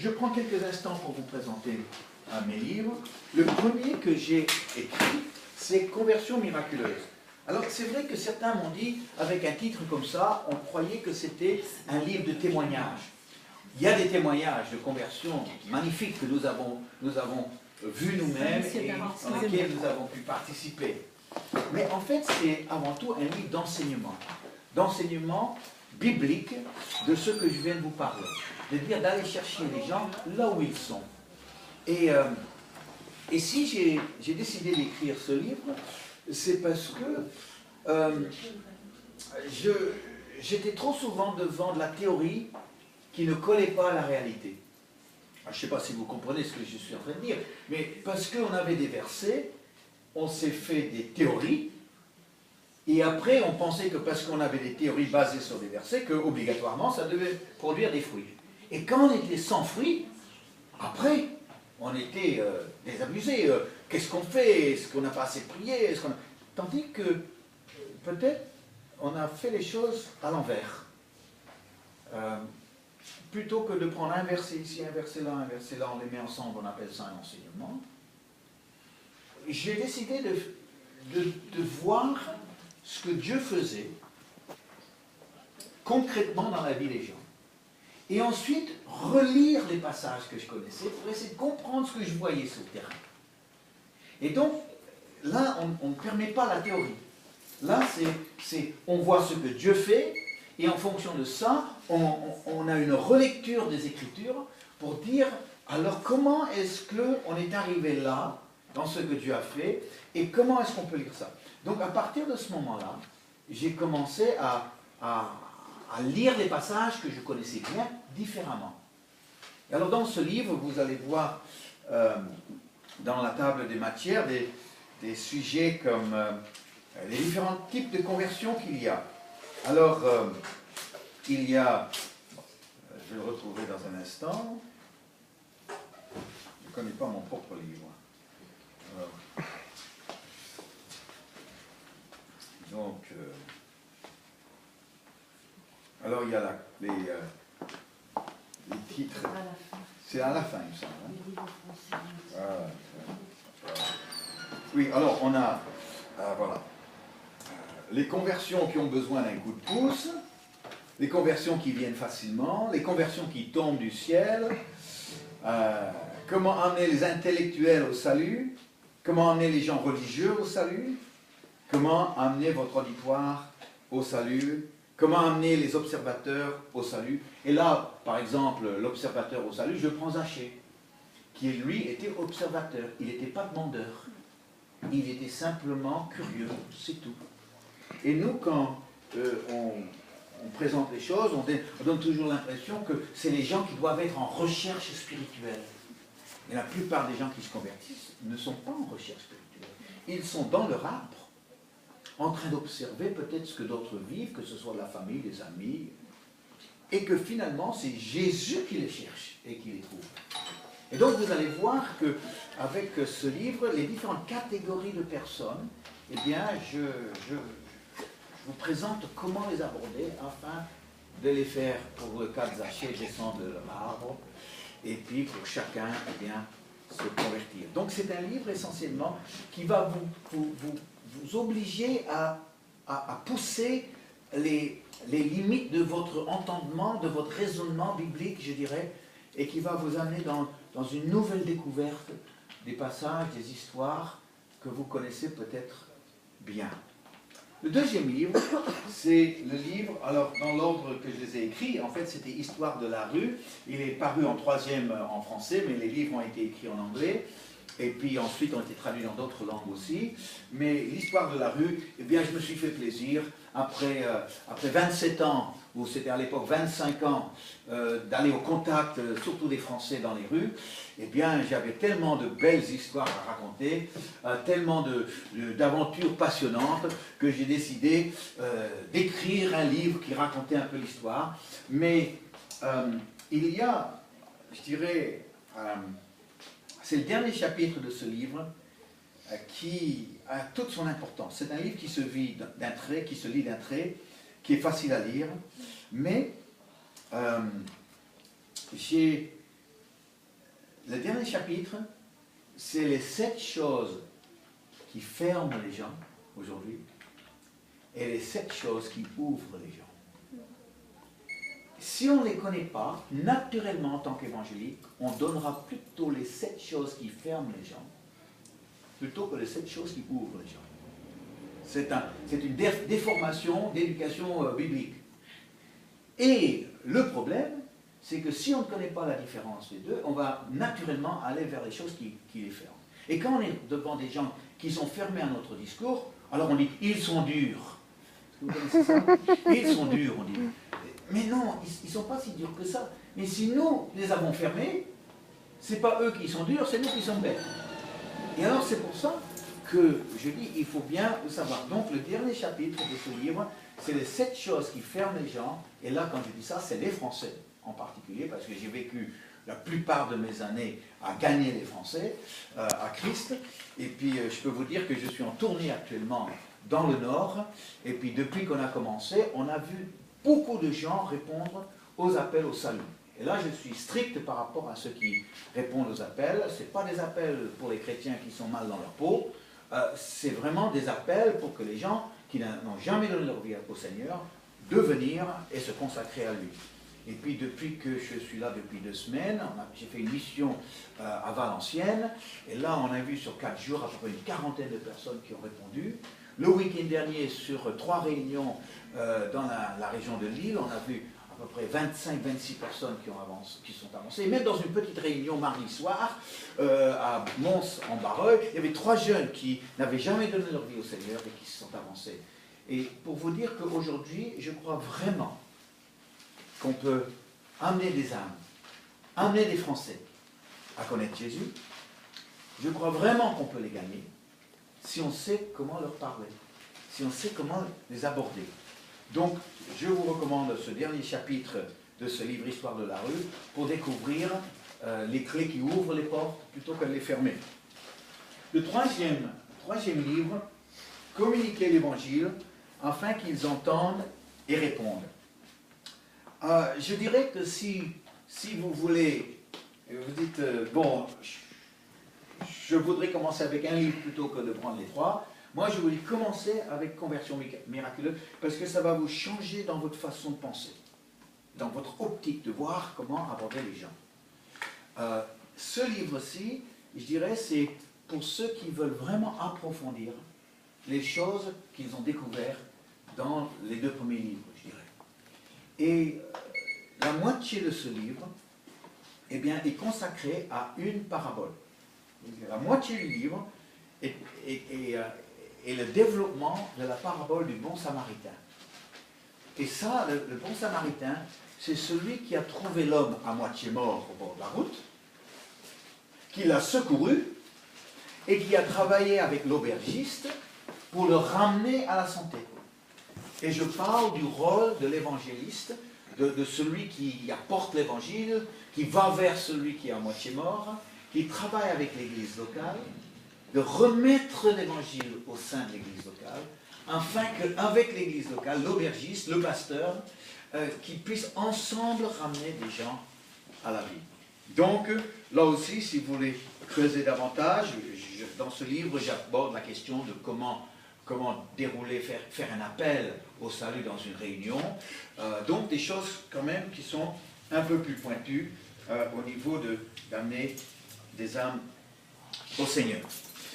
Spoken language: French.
je prends quelques instants pour vous présenter mes livres. Le premier que j'ai écrit, c'est Conversion miraculeuse. Alors c'est vrai que certains m'ont dit, avec un titre comme ça, on croyait que c'était un livre de témoignages. Il y a des témoignages de conversion magnifiques que nous avons vus nous-mêmes et dans lesquels nous avons pu participer. Mais en fait, c'est avant tout un livre d'enseignement biblique de ce que je viens de vous parler. C'est-à-dire d'aller chercher les gens là où ils sont. Et si j'ai décidé d'écrire ce livre, c'est parce que j'étais trop souvent devant de la théorie qui ne collait pas à la réalité. Je ne sais pas si vous comprenez ce que je suis en train de dire, mais parce qu'on avait des versets, on s'est fait des théories, et après on pensait que parce qu'on avait des théories basées sur des versets, que obligatoirement ça devait produire des fruits. Et quand on était sans fruits, après, on était désabusés. Qu'est-ce qu'on fait? Est-ce qu'on n'a pas assez prié? Tandis que peut-être on a fait les choses à l'envers. Plutôt que de prendre un verset ici, un verset là, on les met ensemble, on appelle ça un enseignement. J'ai décidé de voir ce que Dieu faisait concrètement dans la vie des gens. Et ensuite, relire les passages que je connaissais pour essayer de comprendre ce que je voyais sur le terrain. Et donc, là, on ne permet pas la théorie. Là, on voit ce que Dieu fait, et en fonction de ça, on a une relecture des Écritures pour dire, alors comment est-ce qu'on est arrivé là, dans ce que Dieu a fait, et comment est-ce qu'on peut lire ça? Donc à partir de ce moment-là, j'ai commencé à lire les passages que je connaissais bien différemment. Et alors dans ce livre, vous allez voir dans la table des matières des sujets comme les différents types de conversion qu'il y a. Alors, il y a, je vais le retrouver dans un instant, je ne connais pas mon propre livre. Alors il y a les titres, c'est à la fin, il me semble. Oui, alors on a, voilà. Les conversions qui ont besoin d'un coup de pouce, les conversions qui viennent facilement, les conversions qui tombent du ciel, comment amener les intellectuels au salut, comment amener les gens religieux au salut, comment amener votre auditoire au salut, comment amener les observateurs au salut. Et là, par exemple, l'observateur au salut, je prends Zachée, qui lui était observateur, il n'était pas demandeur, il était simplement curieux, c'est tout. Et nous, quand on présente les choses, on donne toujours l'impression que c'est les gens qui doivent être en recherche spirituelle. Mais la plupart des gens qui se convertissent ne sont pas en recherche spirituelle. Ils sont dans leur arbre, en train d'observer peut-être ce que d'autres vivent, que ce soit de la famille, des amis, et que finalement c'est Jésus qui les cherche et qui les trouve. Et donc vous allez voir qu'avec ce livre, les différentes catégories de personnes, eh bien je vous présente comment les aborder afin de les faire, pour le cas de Zachée, descendre de l'arbre, et puis pour chacun, eh bien, se convertir. Donc c'est un livre essentiellement qui va vous obliger à pousser les limites de votre entendement, de votre raisonnement biblique, je dirais, et qui va vous amener dans une nouvelle découverte des passages, des histoires que vous connaissez peut-être bien. Le deuxième livre, c'est le livre, alors dans l'ordre que je les ai écrits, en fait c'était Histoire de la rue, il est paru en troisième en français, mais les livres ont été écrits en anglais, et puis ensuite ont été traduits dans d'autres langues aussi, mais l'Histoire de la rue, eh bien je me suis fait plaisir, après 27 ans, ou c'était à l'époque 25 ans, d'aller au contact, surtout des Français dans les rues, eh bien j'avais tellement de belles histoires à raconter, tellement d'aventures passionnantes, que j'ai décidé d'écrire un livre qui racontait un peu l'histoire. Mais il y a, je dirais, c'est le dernier chapitre de ce livre qui a toute son importance. C'est un livre qui se lit d'un trait, qui est facile à lire, mais j'ai le dernier chapitre, c'est les 7 choses qui ferment les gens aujourd'hui et les 7 choses qui ouvrent les gens. Si on ne les connaît pas, naturellement en tant qu'évangélique, on donnera plutôt les 7 choses qui ferment les gens plutôt que les 7 choses qui ouvrent les gens. C'est une déformation d'éducation biblique. Et le problème, c'est que si on ne connaît pas la différence des deux, on va naturellement aller vers les choses qui les ferment. Et quand on est devant des gens qui sont fermés à notre discours, alors on dit « ils sont durs ». Vous connaissez ça? Ils sont durs, on dit. Mais non, ils ne sont pas si durs que ça. Mais si nous les avons fermés, ce n'est pas eux qui sont durs, c'est nous qui sommes bêtes. Et alors c'est pour ça que je dis, il faut bien le savoir. Donc le dernier chapitre de ce livre, c'est les 7 choses qui ferment les gens. Et là, quand je dis ça, c'est les Français en particulier, parce que j'ai vécu la plupart de mes années à gagner les Français, à Christ. Et puis je peux vous dire que je suis en tournée actuellement dans le Nord. Et puis depuis qu'on a commencé, on a vu beaucoup de gens répondre aux appels au salut. Et là, je suis strict par rapport à ceux qui répondent aux appels. Ce n'est pas des appels pour les chrétiens qui sont mal dans leur peau. C'est vraiment des appels pour que les gens qui n'ont jamais donné leur vie au Seigneur, de venir et se consacrer à lui. Et puis depuis que je suis là depuis 2 semaines, j'ai fait une mission à Valenciennes. Et là, on a vu sur 4 jours à peu près une quarantaine de personnes qui ont répondu. Le week-end dernier, sur 3 réunions dans la région de Lille, on a vu à peu près 25-26 personnes qui sont avancées. Et même dans une petite réunion mardi soir, à Mons-en-Barreuil, il y avait 3 jeunes qui n'avaient jamais donné leur vie au Seigneur et qui se sont avancés. Et pour vous dire qu'aujourd'hui, je crois vraiment qu'on peut amener des âmes, amener des Français à connaître Jésus. Je crois vraiment qu'on peut les gagner si on sait comment leur parler, si on sait comment les aborder. Donc, je vous recommande ce dernier chapitre de ce livre Histoire de la rue pour découvrir les clés qui ouvrent les portes plutôt que de les fermer. Le troisième livre, Communiquer l'Évangile afin qu'ils entendent et répondent. Je dirais que si vous voulez, vous dites, bon, je voudrais commencer avec un livre plutôt que de prendre les 3, moi je voulais commencer avec Conversion miraculeuse, parce que ça va vous changer dans votre façon de penser, dans votre optique de voir comment aborder les gens. Ce livre-ci, je dirais, c'est pour ceux qui veulent vraiment approfondir les choses qu'ils ont découvertes dans les 2 premiers livres, je dirais. Et la moitié de ce livre, eh bien, est consacrée à une parabole. La moitié du livre est le développement de la parabole du bon samaritain. Et ça, le bon samaritain, c'est celui qui a trouvé l'homme à moitié mort au bord de la route, qui l'a secouru et qui a travaillé avec l'aubergiste pour le ramener à la santé. Et je parle du rôle de l'évangéliste, de celui qui apporte l'évangile, qui va vers celui qui est à moitié mort, qui travaille avec l'église locale, de remettre l'évangile au sein de l'église locale, afin qu'avec l'église locale, l'aubergiste, le pasteur, qu'ils puissent ensemble ramener des gens à la vie. Donc, là aussi, si vous voulez creuser davantage, dans ce livre, j'aborde la question de comment dérouler, faire un appel au salut dans une réunion. Donc des choses quand même qui sont un peu plus pointues au niveau d'amener des âmes au Seigneur.